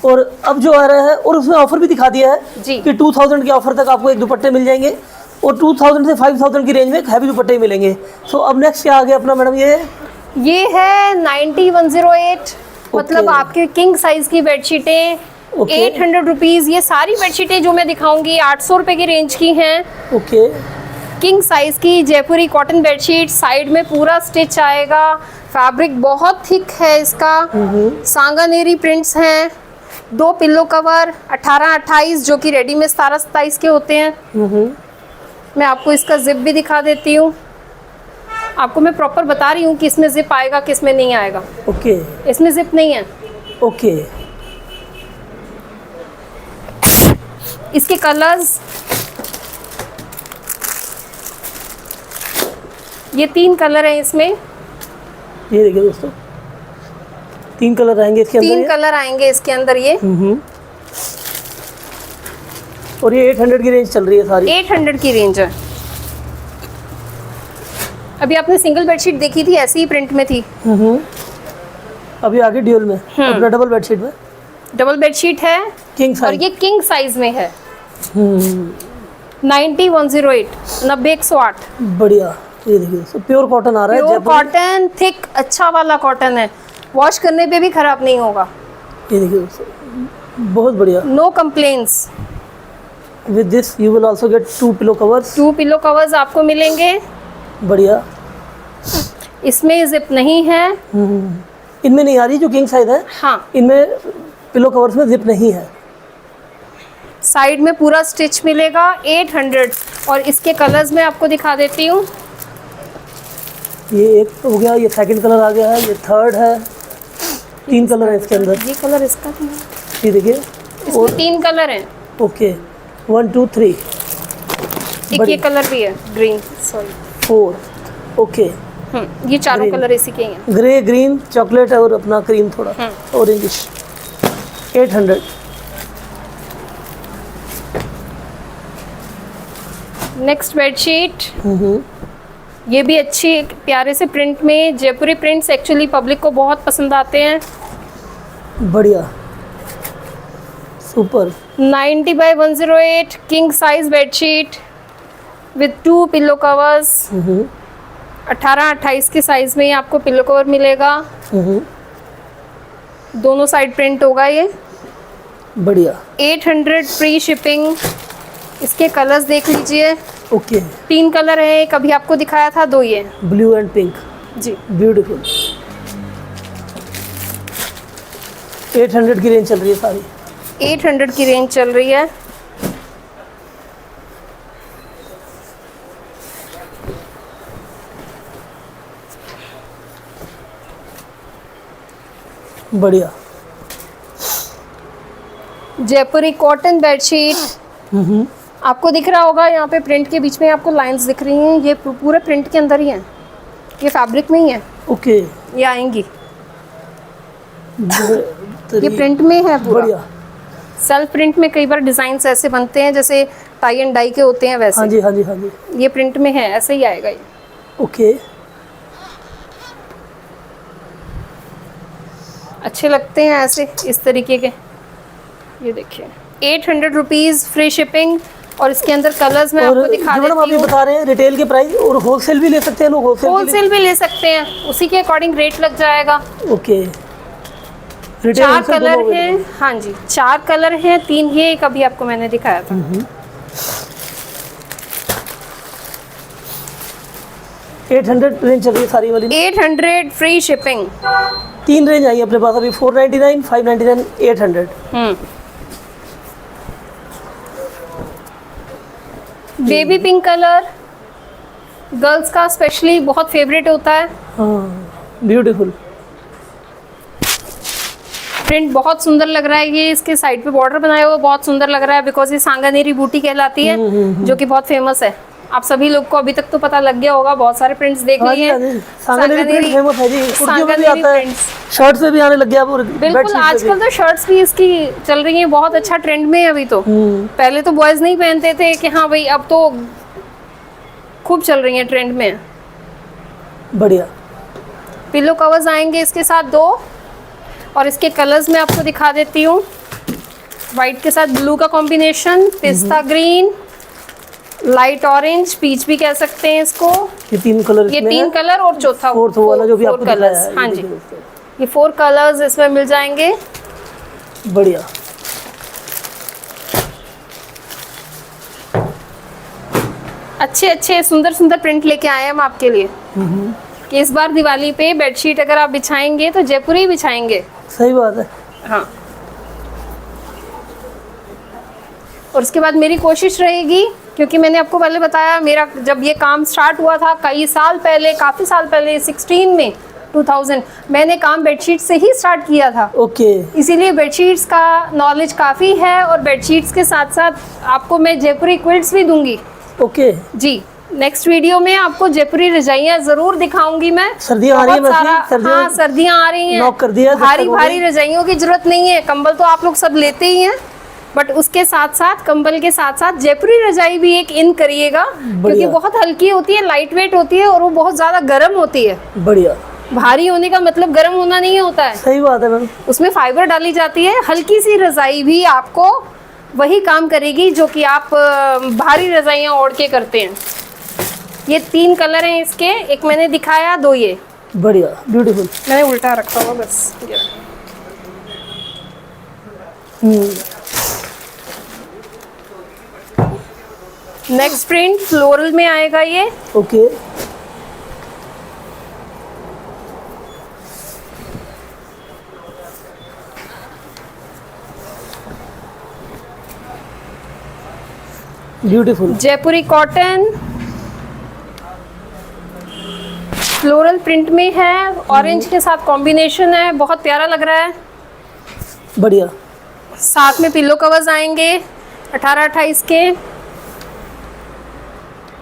और अब जो आ रहा है और उसमें ऑफर भी दिखा दिया है जी। कि 2000 के ऑफर तक आपको एक दुपट्टे मिल जाएंगे और 2000 से 5000 की रेंज में हैवी दुपट्टे मिलेंगे। सो अब नेक्स्ट क्या आ गया अपना मैडम? ये है 9108, मतलब आपके किंग साइज की बेडशीटें 800 रुपीज। ये सारी बेडशीटें जो मैं दिखाऊंगी 800 रुपए की रेंज की हैं। ओके, किंग साइज की जयपुरी कॉटन बेडशीट, साइड में पूरा स्टिच आएगा। फैब्रिक बहुत थिक है इसका, सांगानेरी प्रिंट्स हैं। 2 पिल्लो कवर 18-28 जो कि रेडी में 17-27 के होते हैं। मैं आपको इसका जिप भी दिखा देती हूँ। आपको मैं प्रॉपर बता रही हूँ कि इसमें जिप आएगा किसमें नहीं आएगा। ओके, इसमें जिप नहीं है। ओके। इसके कलर्स, ये 3 कलर हैं इसमें। ये देखिए दोस्तों 3 कलर आएंगे इसके अंदर। 3 कलर आएंगे इसके अंदर ये। और ये 800 की रेंज चल रही है सारी। 800 की रेंज है। अभी आपने सिंगल बेडशीट देखी थी, ऐसी ही प्रिंट में थी। अभी आगे ड्यूल में अपना डबल बेडशीट में। डबल बेडशीट है किंग और साइज। ये किंग साइज में है। 9108, 90-108। बढ़िया। ये देखिए दोस्तों प्योर कॉटन आ रहा है। प्योर कॉटन, थिक, अच्छा वाला कॉटन है। वॉश करने पे भी खराब नहीं होगा। ये देखिए दोस्तों, बहुत बढ़िया। No complaints. With this you will also get 2 pillow covers. 2 pillow covers आपको मिलेंगे। बढ़िया। इसमें जिप नहीं है। इनमें नहीं आ रही जो किंग साइज है। हाँ, इनमें पिलो कवर्स में जिप नहीं है। साइड में पूरा स्टिच मिलेगा। 800। और इसके कलर्स मैं आपको दिखा देती हूँ। ये एक हो गया, ये सेकंड कलर आ गया है, ये थर्ड है। 3 कलर है इसके अंदर। ये कलर इसका भी है। ये देखिए, इसमें 3 कलर हैं। ओके 1 2 3 एक ये कलर भी है, ग्रीन, सॉरी 4। ओके, ये चारों Green। कलर इसी के ही हैं। ग्रे, ग्रीन, चॉकलेट और अपना क्रीम थोड़ा ऑरेंजिश। 800। Next bedsheet. ये भी अच्छी एक प्यारे से प्रिंट में। जयपुरी प्रिंट्स एक्चुअली पब्लिक को बहुत पसंद आते हैं। बढ़िया, super. 90 by 108 king size bedsheet with 2 pillow covers. 18-28 के साइज में ही आपको पिलो कवर मिलेगा। दोनों साइड प्रिंट होगा ये। बढ़िया। 800 फ्री शिपिंग। इसके कलर्स देख लीजिए। ओके, 3 कलर है, एक अभी आपको दिखाया था, 2 ये हैं। Blue and pink. जी, ब्यूटीफुल। 800 की रेंज चल रही है सारी। 800 की रेंज चल रही है। बढ़िया। जयपुरी कॉटन बेडशीट। आपको दिख रहा होगा यहाँ पे प्रिंट के बीच में आपको लाइंस दिख रही हैं। ये पूरे प्रिंट के अंदर ही हैं, ये फैब्रिक में ही है। ओके, ये आएंगी, ये ये प्रिंट में है पूरा। बढ़िया। सेल्फ प्रिंट में कई बार डिजाइन ऐसे बनते हैं जैसे टाई एंड डाई के होते हैं वैसे। हाँ जी, हाँ जी, हाँ जी। ये प्रिंट में है, ऐसे ही आएगा ये। ओके, अच्छे लगते हैं ऐसे इस तरीके के। ये देखिए 800 रुपीज़ फ्री शिपिंग। और इसके अंदर कलर्स मैं और आपको दिखा जो मैडम आप देती ये हूँ। बता रहे हैं रिटेल के प्राइस, और होलसेल भी ले सकते हैं लोग? होलसेल भी ले सकते हैं, उसी के अकॉर्डिंग रेट लग जाएगा। ओके, रिटेल 4 होलसेल कलर दोनों हैं। available हाँ जी, 4 कलर हैं। 3 ये, एक अभी आपको मैंने दिखाया था। 800 रेंज चल रही है सारी वाली। 800 फ्री शिपिंग। 3 रेंज आई है अपने पास अभी, 499, 599, 800। बेबी पिंक कलर गर्ल्स का स्पेशली बहुत फेवरेट होता है। हाँ, ब्यूटीफुल। प्रिंट बहुत सुंदर लग रहा है। ये इसके साइड पे बॉर्डर बनाया हुआ बहुत सुंदर लग रहा है, बिकॉज ये सांगानेरी बूटी कहलाती है, जो कि बहुत फेमस है। आप सभी लोग को अभी तक तो पता लग गया होगा, बहुत सारे प्रिंट्स देख हाँ लिए जी, हाँ जी। हैं। सांगानेरी प्रिंट फेमस है जी, कुर्तियों में भी सांगानेरी आता है, प्रिंट्स। शर्ट्स में भी आने लग गया। बिल्कुल, आजकल तो शर्ट्स भी इसकी चल रही हैं, बहुत अच्छा ट्रेंड में है अभी तो। पहले तो बॉयज नहीं पहनते थे कि हाँ भाई, अब तो खूब चल रही हैं, ट्रेंड में। बढ़िया। पिलो कवर्स आएंगे इसके साथ 2। और इसके कलर्स मैं आपको दिखा देती हूँ। वाइट के साथ ब्लू का कॉम्बिनेशन, पिस्ता ग्रीन, लाइट ऑरेंज, पीच भी कह सकते हैं इसको। ये 3 कलर ये इसमें 3 है। कलर और चौथा फोर्थ वाला जो भी आपको दिखाया कलर्स। है, हाँ ये जी, देखिए दोस्तों। ये 4 कलर्स इसमें मिल जाएंगे। बढ़िया। अच्छे अच्छे सुंदर सुंदर प्रिंट लेके आए हैं हम आपके लिए कि इस बार दिवाली पे बेडशीट अगर आप बिछाएंगे तो जयपुरी बिछाएंगे। सही बात है। हाँ, और उसके बाद मेरी कोशिश रहेगी, क्योंकि मैंने आपको पहले बताया, मेरा जब ये काम स्टार्ट हुआ था कई साल पहले, काफ़ी साल पहले 16 में 2000, मैंने काम बेडशीट से ही स्टार्ट किया था। ओके, इसीलिए बेडशीट्स का नॉलेज काफ़ी है। और बेडशीट्स के साथ साथ आपको मैं जयपुरी क्विल्ट्स भी दूंगी। ओके जी, नेक्स्ट वीडियो में आपको जयपुरी रजाइयाँ जरूर दिखाऊंगी मैं। सर्दियाँ आ रही हैं बहुत वैसे, सारा, सर्दियों हाँ सर्दियाँ आ रही हैं। नॉक कर दिया, भारी दस्तक हो भारी गई। रजाइयों की जरूरत नहीं है। कंबल तो आप लोग सब लेते ही हैं, बट उसके साथ साथ, कंबल के साथ साथ जयपुरी रजाई भी एक इन करिएगा, क्योंकि बहुत हल्की होती है, लाइट वेट होती है, और वो बहुत ज्यादा गर्म होती है। बढ़िया। भारी होने का मतलब गर्म होना नहीं होता है, सही बात है मैम। उसमें फाइबर डाली जाती है। हल्की सी रजाई भी आपको वही काम करेगी जो कि आप भारी रजाइयाँ ओढ़ के करते हैं। ये 3 कलर हैं इसके, एक मैंने दिखाया, 2 ये। बढ़िया, ब्यूटीफुल। मैंने उल्टा रखा हुआ बस। नेक्स्ट प्रिंट फ्लोरल में आएगा ये। Okay, beautiful. Jaipuri cotton floral print में है, ऑरेंज के साथ कॉम्बिनेशन है, बहुत प्यारा लग रहा है। बढ़िया। साथ में पिलो कवर्स आएंगे 18-28 के।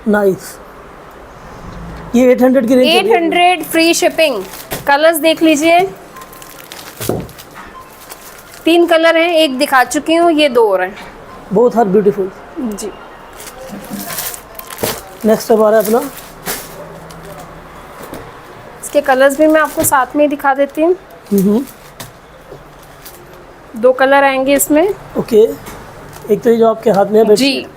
नाइस। ये 800 की रेंज 800 फ्री शिपिंग। कलर्स देख लीजिए, 3 कलर हैं, एक दिखा चुकी हूँ, ये 2 और हैं। Both are beautiful. जी, नेक्स्ट अब आ रहा है अपना। इसके कलर्स भी मैं आपको साथ में ही दिखा देती हूँ। 2 कलर आएंगे इसमें। ओके, एक तो ये जो आपके हाथ में है जी,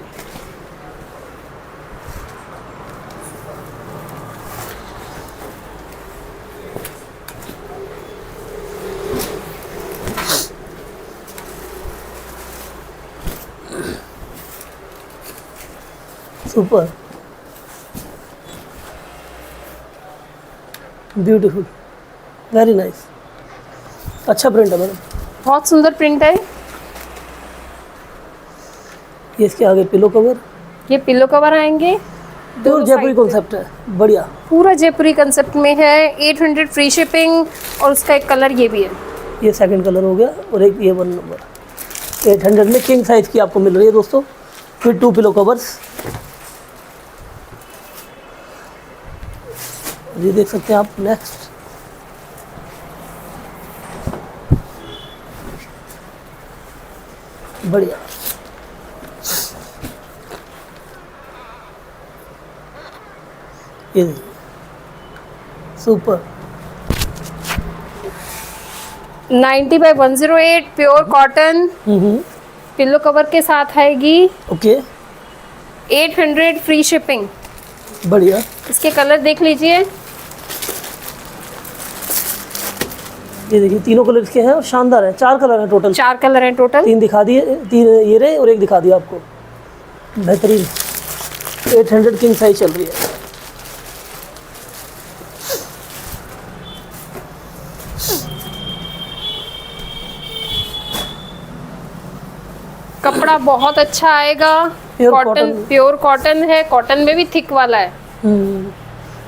सुपर, ब्यूटीफुल, वेरी नाइस। अच्छा प्रिंट है मैडम। बहुत सुंदर प्रिंट है। ये इसके आगे पिलो कवर, ये पिलो कवर आएंगे। प्योर जयपुरी कॉन्सेप्ट है, बढ़िया। पूरा जयपुरी कंसेप्ट में है। 800 फ्री शिपिंग और उसका एक कलर ये भी है। ये सेकंड कलर हो गया और एक ये 1 नंबर। 800 में किंग साइज की आपको मिल रही है दोस्तों, फिर 2 पिलो कवर्स। ये देख सकते हैं आप। नेक्स्ट बढ़िया, ये super. 90 by 108 pure cotton pillow cover के साथ आएगी। Okay, 800 free shipping. बढ़िया। इसके कलर देख लीजिए। ये देखिए तीनों कलर इसके हैं और शानदार है। 4 कलर हैं टोटल। 4 कलर हैं टोटल। 3 दिखा दिए, 3 ये रहे और एक दिखा दिया आपको। बेहतरीन। 800 किंग साइज चल रही है। कपड़ा बहुत अच्छा आएगा। Pure cotton, cotton। Pure cotton है। कॉटन में भी थिक वाला है।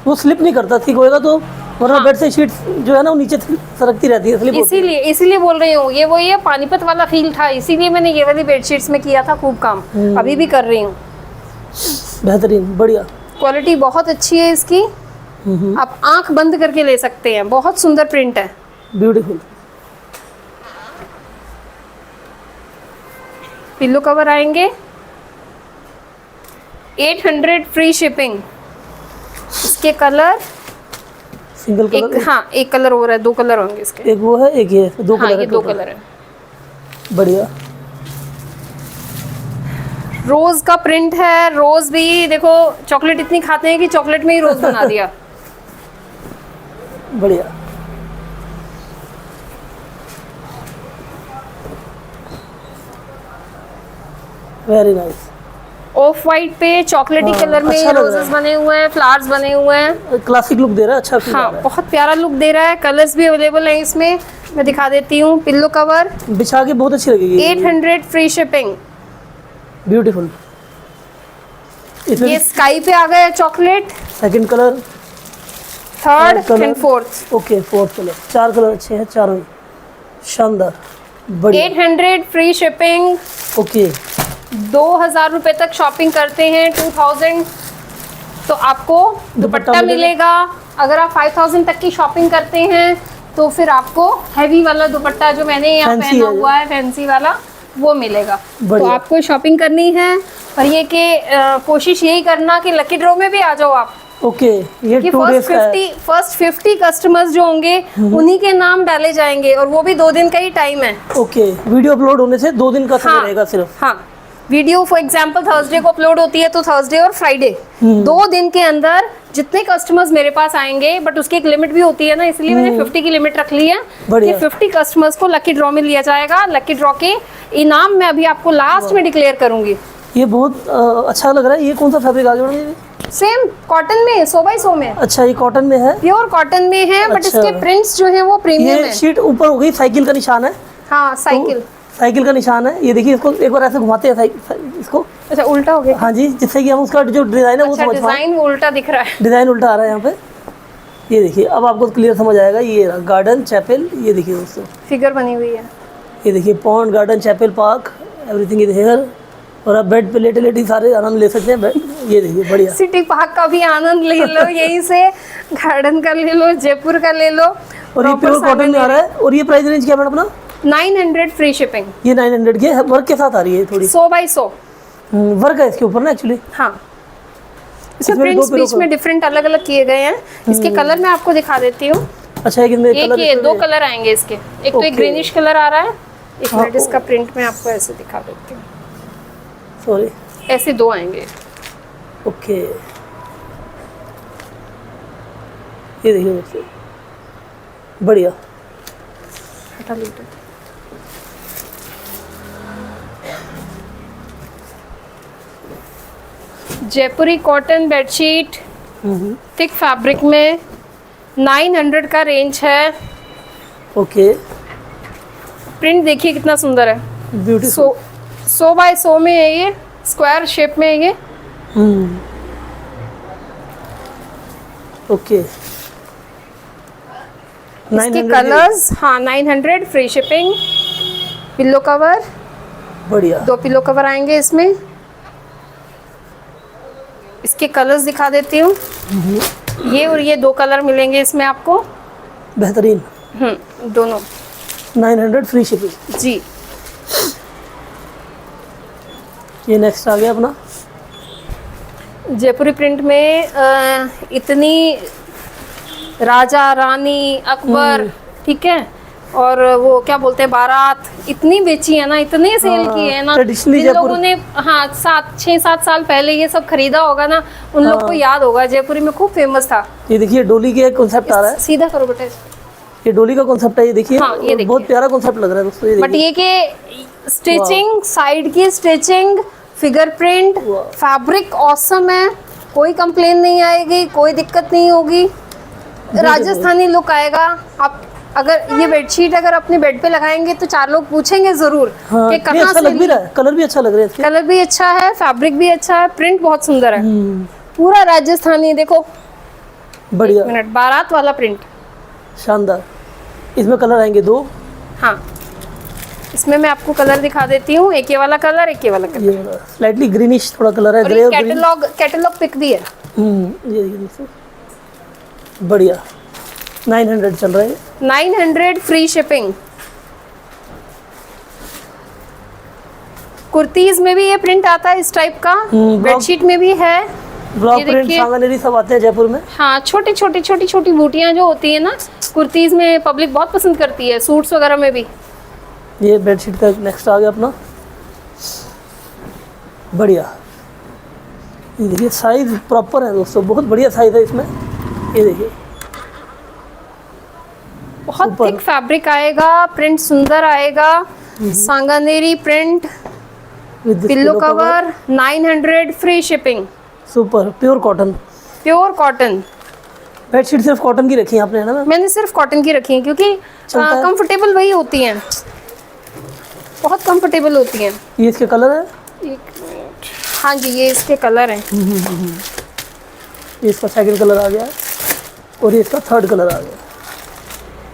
वो स्लिप नहीं करता, ठीक होएगा तो, वरना बेड से शीट जो है ना वो नीचे सरकती रहती है, स्लिप होती है। इसीलिए बोल रही हूँ, ये वही है, पानीपत वाला फील था, इसीलिए मैंने ये वाली बेडशीट्स में किया था खूब काम। अभी भी कर रही हूँ। बेहतरीन, बढ़िया। क्वालिटी बहुत अच्छी है इसकी। आप आंख बंद करके ले सकते हैं। बहुत सुंदर प्रिंट है। ब्यूटीफुल। पिलो कवर आएंगे। 800 फ्री शिपिंग। इसके कलर सिंगल एक, कलर, हाँ एक कलर और है, 2 कलर होंगे इसके। एक वो है, एक ये, 2 हाँ, कलर ये है 2 total। कलर है। बढ़िया। रोज का प्रिंट है। रोज भी देखो, चॉकलेट इतनी खाते हैं कि चॉकलेट में ही रोज बना दिया। बढ़िया। Very nice. ऑफ वाइट पे चॉकलेटी हाँ, कलर में अच्छा लग रहा रोजेस है। बने हुए हैं, फ्लावर्स बने हुए हैं। क्लासिक लुक दे रहा है, अच्छा फील आ हाँ, रहा बहुत प्यारा लुक दे रहा है। कलर्स भी अवेलेबल हैं इसमें, मैं दिखा देती हूँ। पिल्लो कवर है। बिछा के बहुत अच्छी लगेगी। 800 फ्री शिपिंग। ब्यूटीफुल। ये स्काई पे आ गया chocolate. Second colour, third colour। And fourth. Okay, 4th colour. 4 colour अच्छे हैं, चारों शानदार, बढ़िया। 800 फ्री शिपिंग। ओके, 2000 रुपए तक शॉपिंग करते हैं, 2000 तो आपको दुपट्टा मिलेगा। अगर आप 5000 तक की शॉपिंग करते हैं तो फिर आपको हैवी वाला दुपट्टा जो मैंने यहाँ Fancy पहना है हुआ है, फैंसी वाला, वो मिलेगा। तो बढ़िया। आपको शॉपिंग करनी है और ये कि कोशिश यही करना कि लकी ड्रॉ में भी आ जाओ आप। ओके, ये कि 2 डेज का है। फर्स्ट 50 कस्टमर्स जो होंगे उन्हीं के नाम डाले जाएंगे और वो भी 2 दिन का ही टाइम है। ओके, वीडियो अपलोड होने से 2 दिन का समय रहेगा सिर्फ। हाँ, वीडियो फॉर एग्जांपल थर्सडे को अपलोड होती है तो थर्सडे और फ्राइडे 2 दिन के अंदर जितने कस्टमर्स मेरे पास आएंगे, बट उसकी एक लिमिट भी होती है ना, इसलिए मैंने 50 की लिमिट रख ली है कि बढ़िया। 50 कस्टमर्स को लकी ड्रॉ में लिया जाएगा। लकी ड्रॉ के इनाम मैं अभी आपको लास्ट में डिक्लेयर करूंगी। ये बहुत अच्छा लग रहा है। ये कौन सा फैब्रिक आ गया मैडम? ये सेम कॉटन में 100 बाई 100 में, अच्छा, ये कॉटन में है, प्योर कॉटन में है, बट अच्छा। इसके प्रिंट्स जो है वो प्रीमियम ये है। शीट ऊपर हो गई, साइकिल का निशान है। हाँ साइकिल, साइकिल का निशान है। ये देखिए, इसको एक बार ऐसे घुमाते हैं इसको। अच्छा उल्टा हो गया। हाँ जी, जिससे कि हम उसका जो डिजाइन है वो अच्छा समझ पाए। डिजाइन उल्टा दिख रहा है। डिजाइन उल्टा आ रहा है यहाँ पे। ये देखिए, अब आपको क्लियर समझ आएगा। ये रहा गार्डन चैपल, ये देखिए दोस्तों, फिगर बनी हुई है। ये देखिए pond, garden, chapel, park, everything is here. और आप बेड पे लेटे लेटे सारे आनंद ले सकते हैं। ये देखिए बढ़िया। सिटी पार्क का भी आनंद ले लो यहीं से, गार्डन का ले लो, जयपुर का ले लो। और ये प्योर कॉटन में आ रहा है। और ये प्राइस रेंज क्या है मैडम अपना? 900 फ्री शिपिंग। ये 900 के वर्क के साथ आ रही है थोड़ी। 100 बाई 100। वर्क है इसके ऊपर ना एक्चुअली। हाँ, इसमें इसमें प्रिंट्स दो बीच में डिफरेंट अलग अलग किए गए हैं। इसके कलर मैं आपको दिखा देती हूँ। अच्छा, एक इनमें एक कलर ये दो कलर आएंगे इसके, एक तो एक Okay. ग्रीनिश कलर आ रहा है, एक हाँ, मिनट इसका प्रिंट में आपको ऐसे दिखा देती हूँ। सॉरी। ऐसे दो आएंगे। ओके, ये देखिए दोस्तों, बढ़िया। हटा लीजिए। जयपुरी कॉटन बेडशीट थिक फैब्रिक में 900 का रेंज है। ओके, प्रिंट देखिए कितना सुंदर है। ब्यूटीफुल। 100 बाय 100 में है ये, स्क्वायर शेप में है ये। ओके, इसके कलर्स, हाँ 900 फ्री शिपिंग। पिल्लो कवर, बढ़िया। 2 पिल्लो कवर आएंगे इसमें। इसके कलर्स दिखा देती हूँ। ये और ये 2 कलर मिलेंगे इसमें आपको। बेहतरीन। दोनों 900 फ्री शिपिंग। जी। ये नेक्स्ट आ गया अपना जयपुरी प्रिंट में इतनी राजा रानी अकबर, ठीक है, और वो क्या बोलते हैं बारात, इतनी बेची है ना, इतनी सेल की है ना। ट्रेडिशनली जिन लोगों ने हाँ 6-7 साल पहले ये सब खरीदा होगा ना, उन लोग को याद होगा। जयपुरी में खूब फेमस था। ये देखिए डोली के कॉन्सेप्ट आ रहा है। सीधा करो बेटा। ये डोली का कॉन्सेप्ट है। ये देखिए, हाँ, ये देखिए। बहुत प्यारा कॉन्सेप्ट लग रहा है दोस्तों। ये बट देखिए, ये कि स्टिचिंग, साइड की stitching, figure print, fabric awesome है, कोई कंप्लेन नहीं आएगी, कोई दिक्कत नहीं होगी। राजस्थानी लुक आएगा। आप अगर ये बेडशीट अगर अपने बेड पे लगाएंगे तो 4 लोग पूछेंगे जरूर हाँ, कि ये कहाँ अच्छा से लग भी रहा है। कलर भी अच्छा लग रहा है इसके। कलर भी अच्छा है, फैब्रिक भी अच्छा है, प्रिंट बहुत सुंदर है। पूरा राजस्थानी। देखो बढ़िया, मिनट, बारात वाला प्रिंट। शानदार। इसमें कलर आएंगे 2। हाँ, इसमें मैं आपको कलर दिखा देती हूँ। एक ये वाला कलर, एक ये वाला कलर। ये स्लाइटली ग्रीनिश थोड़ा कलर है, और ग्रे ये और ग्रीन। कैटलॉग पिक भी है। ये देखिए दोस्तों, बढ़िया। 900 चल रहा है। 900 फ्री शिपिंग। कुर्तीज में भी ये प्रिंट आता है इस टाइप का, बेडशीट में भी है। ब्लॉक ये प्रिंट, देखिए। सांगानेरी सब आते हैं जयपुर में। हाँ, छोटी बूटियां जो होती है ना कुर्तीज में, पब्लिक बहुत पसंद करती है, सूट्स वगैरह में भी। ये बेडशीट का नेक्स्ट आ गया अपना, बढ़िया। ये देखिए साइज प्रॉपर है दोस्तों, बहुत बढ़िया साइज है इसमें। ये देखिए बहुत Super. थिक फैब्रिक आएगा, प्रिंट सुंदर आएगा, Sanganeri print, with pillow cover, 900 free shipping. Super pure cotton. Pure cotton. Bedsheet सिर्फ कॉटन की रखी है आपने, है ना? मैंने सिर्फ कॉटन की रखी है क्योंकि चलता है। कंफर्टेबल वही होती हैं, बहुत कंफर्टेबल होती हैं। ये इसके कलर है। एक मिनट, हाँ जी ये इसके कलर हैं। ये इसका सेकंड कलर आ गया है और ये इसका थर्ड कलर आ गया।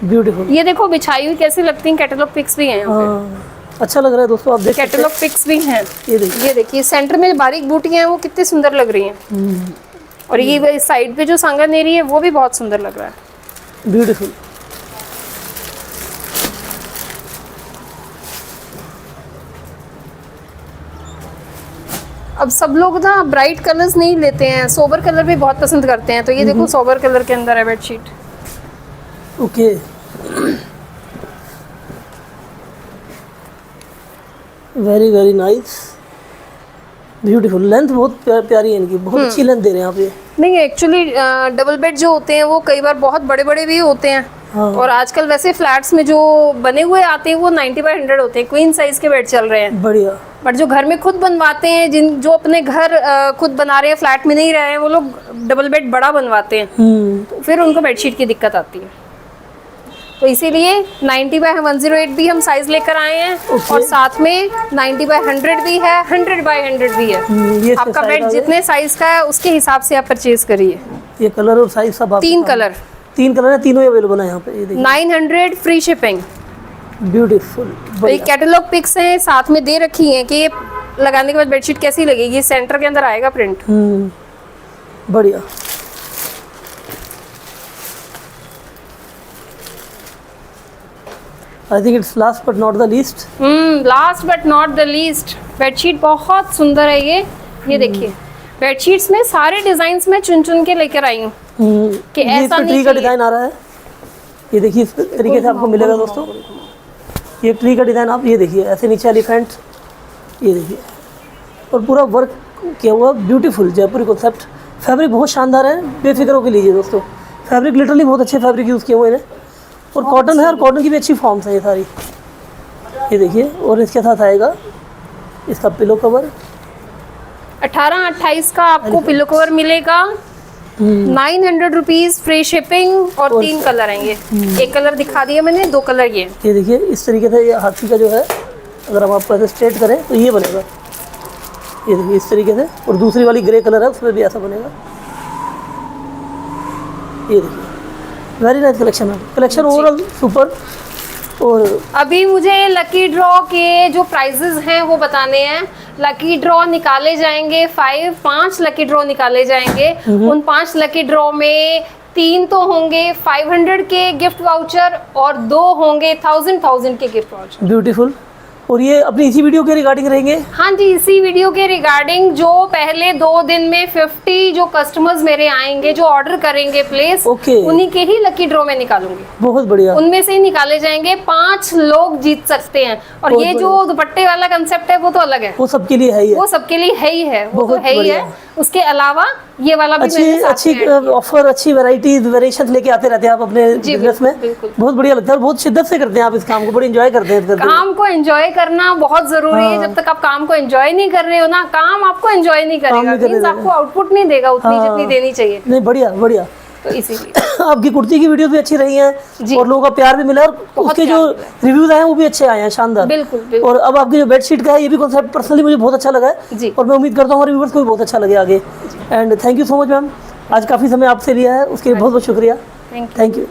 ब्यूटीफुल। ये देखो बिछाई हुई कैसी लगती हैं, कैटलॉग पिक्स भी हैं यहाँ पे। हाँ, अच्छा लग रहा है दोस्तों, आप देख सकते कैटलॉग पिक्स भी हैं। हैं। ये देखिए सेंटर में बारीक बूटियां हैं, वो कितनी सुंदर लग रही हैं। और ये साइड पे जो सांगानेरी है वो भी बहुत सुंदर लग रहा है। ब्यूटीफुल। अब सब लोग ना ब्राइट कलर्स नहीं लेते हैं, सोबर कलर भी बहुत पसंद करते हैं। तो ये देखो सोबर कलर के अंदर है bedsheet. Okay, very very nice, beautiful. Length बहुत प्यारी है इनकी, बहुत अच्छी लेंथ दे रहे हैं आप ये। नहीं एक्चुअली डबल बेड जो होते हैं वो कई बार बहुत बड़े बड़े भी होते हैं। हाँ। और आजकल वैसे फ्लैट्स में जो बने हुए आते हैं वो 90 बाय 100 होते हैं, क्वीन साइज के बेड चल रहे हैं। बढ़िया। बट जो घर में खुद बनवाते हैं, जो अपने घर खुद बना रहे हैं, फ्लैट में नहीं रहे हैं, वो लोग डबल बेड बड़ा बनवाते हैं, तो फिर उनको बेडशीट की दिक्कत आती है। तो इसीलिए 90 बाय 108 भी हम साइज लेकर आए हैं। Okay. और साथ में 90 बाय 100 भी है, 100 बाय 100 भी है। ये आपका size बेड आ गया। जितने साइज का है उसके हिसाब से आप परचेज करिए। ये कलर और साइज सब आपके 3 सामने। कलर, 3 कलर है, तीनों अवेलेबल है यहाँ पे। ये देखिए 900 फ्री शिपिंग। ब्यूटीफुल। ये कैटलॉग पिक्स हैं साथ में दे रखी हैं कि ये लगाने के बाद बेडशीट कैसी लगेगी। सेंटर के अंदर आएगा प्रिंट। बढ़िया। I think it's last but not the least. Last but not the least, bedsheet बहुत सुंदर है ये देखिए। बेडशीट्स में सारे डिजाइन्स में चुन चुन के लेकर आई हूँ कि ऐसा नहीं ट्री का डिजाइन आ रहा है। ये देखिए इस तरीके से आपको मिलेगा दोस्तों। ये ट्री का डिजाइन आप ये देखिए, ऐसे नीचे एलिफेंट, ये देखिए, और पूरा वर्क किया हुआ ब्यूटीफुल जयपुरी कॉन्सेप्ट। फैब्रिक बहुत शानदार है, बेफिक्र होकर लीजिए दोस्तों। फैब्रिक लिटरली बहुत अच्छे फैब्रिक यूज़ किए हुए हैं और कॉटन है, और कॉटन की भी अच्छी फॉर्म्स हैं ये सारी। ये देखिए, और इसके साथ आएगा इसका पिलो कवर। 18-28 का आपको पिलो कवर मिलेगा। 900 रुपीज फ्री शिपिंग और 3 कलर आएंगे। एक कलर दिखा दिया मैंने, 2 कलर ये। ये देखिए इस तरीके से ये हाथी का जो है, अगर हम आपको ऐसे स्ट्रेट करें तो ये बनेगा। ये देखिए इस तरीके से, और दूसरी वाली ग्रे कलर है उसमें भी ऐसा बनेगा। ये देखिए वेरी नाइस कलेक्शन है। Collection overall super. और अभी मुझे लकी ड्रॉ के जो प्राइजेस हैं वो बताने हैं। लकी ड्रॉ निकाले जाएंगे 5 लकी ड्रॉ निकाले जाएंगे। उन 5 लकी ड्रॉ में 3 तो होंगे 500 के गिफ्ट वाउचर और 2 होंगे 1000 के गिफ्ट वाउचर। ब्यूटीफुल। और ये अपनी इसी वीडियो के रिगार्डिंग रहेंगे। हाँ जी, इसी वीडियो के रिगार्डिंग जो पहले 2 दिन में 50 जो कस्टमर्स मेरे आएंगे, जो ऑर्डर करेंगे प्लेस, Okay. उन्हीं के ही लकी ड्रॉ में निकालूंगी। बहुत बढ़िया। उनमें से ही निकाले जाएंगे। 5 लोग जीत सकते हैं। और बहुत ये जो दुपट्टे वाला कंसेप्ट है वो तो अलग है, वो सबके लिए है ही है। वो सबके लिए है ही है, वो तो बहुत है ही बढ़िया। है। उसके अलावा ये वाला भी मैंने साथ अच्छी में add किया। ऑफर, अच्छी वैरायटीज, वेरिएशंस लेके आते रहते हैं आप अपने जी, बिजनेस में। बिल्कुल। बहुत बढ़िया लगता है, और बहुत शिद्दत से करते हैं आप इस काम को, बड़ी एंजॉय करते हैं करते हुए। काम को एंजॉय करना बहुत जरूरी है। जब तक आप काम को एंजॉय नहीं कर रहे हो ना, काम आपको एंजॉय नहीं करेगा, नहीं करने मींस आपको आउटपुट नहीं देगा उतनी जितनी देनी चाहिए। नहीं बढ़िया बढ़िया। तो इसीलिए आपकी कुर्ती की वीडियो भी अच्छी रही हैं जी। और लोगों का प्यार भी मिला, और उसके जो रिव्यूज आए हैं वो भी अच्छे आए हैं, शानदार। बिल्कुल, बिल्कुल। और अब आपकी जो बेडशीट का है ये भी कॉन्सेप्ट पर्सनली मुझे बहुत अच्छा लगा है जी। और मैं उम्मीद करता हूँ हमारे व्यूअर्स को भी बहुत अच्छा लगे आगे। And thank you so much ma'am, आज काफ़ी समय आपसे लिया है, उसके लिए बहुत बहुत शुक्रिया। Thank you. Thank you.